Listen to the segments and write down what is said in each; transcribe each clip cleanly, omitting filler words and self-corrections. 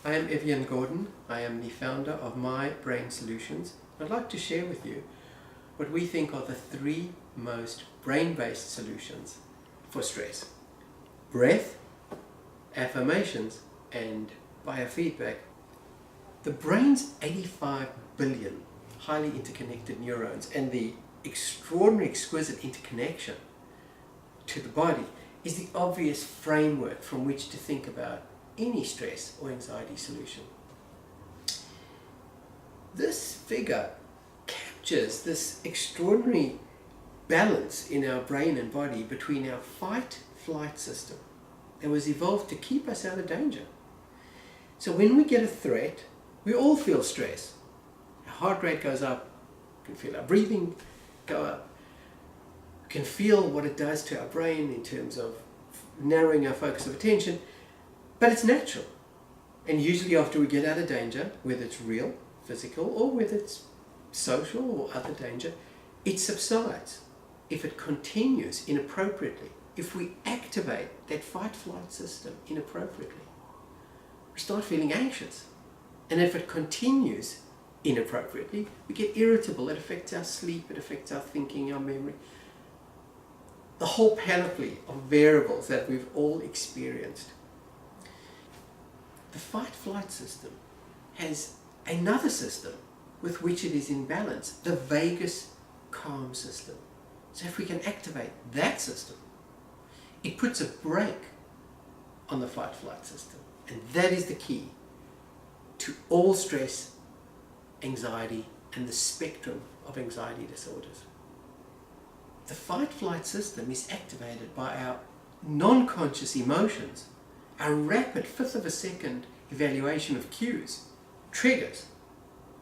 I am Evian Gordon. I am the founder of My Brain Solutions. I'd like to share with you what we think are the three most brain-based solutions for stress: breath, affirmations, and biofeedback. The brain's 85 billion highly interconnected neurons and the extraordinary, exquisite interconnection to the body is the obvious framework from which to think about any stress or anxiety solution. This figure captures this extraordinary balance in our brain and body between our fight-flight system that was evolved to keep us out of danger. So when we get a threat, we all feel stress. Our heart rate goes up, we can feel our breathing go up, we can feel what it does to our brain in terms of narrowing our focus of attention, but it's natural. And usually after we get out of danger, whether it's real, physical, or whether it's social or other danger, it subsides. If it continues inappropriately, if we activate that fight-flight system inappropriately, we start feeling anxious. And if it continues inappropriately, we get irritable. It affects our sleep, it affects our thinking, our memory. The whole panoply of variables that we've all experienced. The fight-flight system has another system with which it is in balance, the vagus calm system. So if we can activate that system, it puts a brake on the fight-flight system. And that is the key to all stress, anxiety, and the spectrum of anxiety disorders. The fight-flight system is activated by our non-conscious emotions. Our rapid fifth of a second evaluation of cues triggers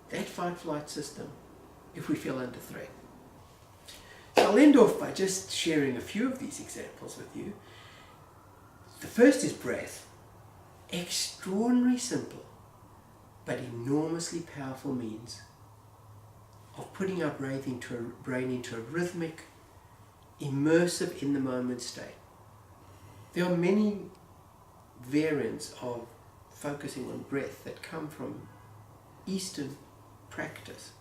that fight-flight system if we feel under threat. So I'll end off by just sharing a few of these examples with you. The first is breath. Extraordinarily simple, but enormously powerful means of putting our brain into a rhythmic, immersive, in-the-moment state. There are many variants of focusing on breath that come from Eastern practice.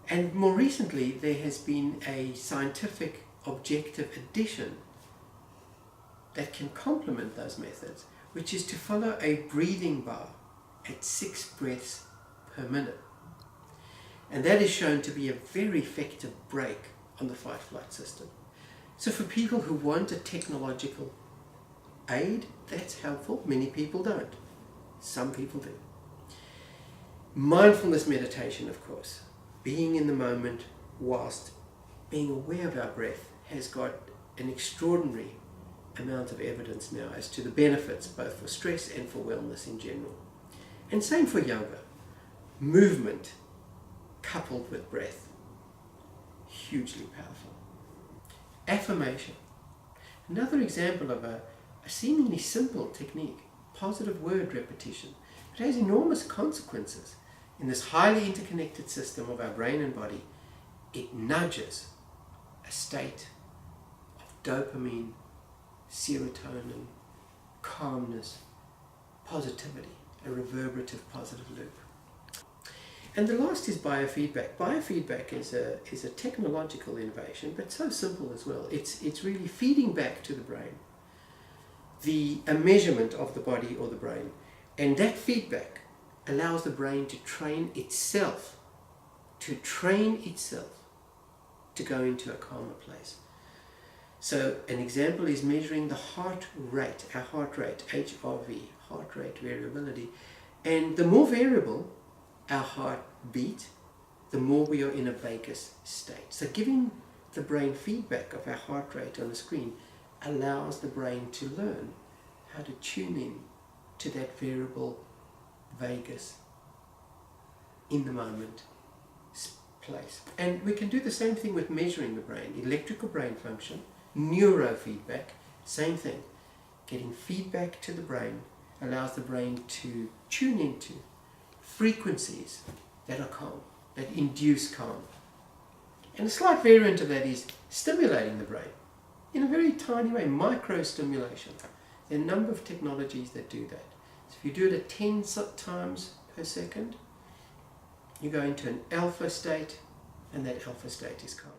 And more recently, there has been a scientific objective addition that can complement those methods, which is to follow a breathing bar at 6 breaths per minute. And that is shown to be a very effective brake on the fight-flight system. So for people who want a technological aid, that's helpful. Many people don't. Some people do. Mindfulness meditation, of course, being in the moment whilst being aware of our breath, has got an extraordinary amount of evidence now as to the benefits both for stress and for wellness in general. And same for yoga. Movement coupled with breath, hugely powerful. Affirmation. Another example of a seemingly simple technique, positive word repetition. It has enormous consequences in this highly interconnected system of our brain and body. It nudges a state of dopamine, serotonin, calmness, positivity, a reverberative positive loop. And the last is biofeedback. Biofeedback is a technological innovation, but so simple as well. It's really feeding back to the brain a measurement of the body or the brain, and that feedback allows the brain to train itself to go into a calmer place. So an example is measuring the heart rate, our heart rate, HRV, heart rate variability. And the more variable our heart beat, the more we are in a vagus state. So giving the brain feedback of our heart rate on the screen allows the brain to learn how to tune in to that variable vagus in the moment place. And we can do the same thing with measuring the brain, electrical brain function, neurofeedback, same thing. Getting feedback to the brain allows the brain to tune into frequencies that are calm, that induce calm. And a slight variant of that is stimulating the brain in a very tiny way, micro-stimulation. There are a number of technologies that do that. It's If you do it at 10 times per second, you go into an alpha state, and that alpha state is calm.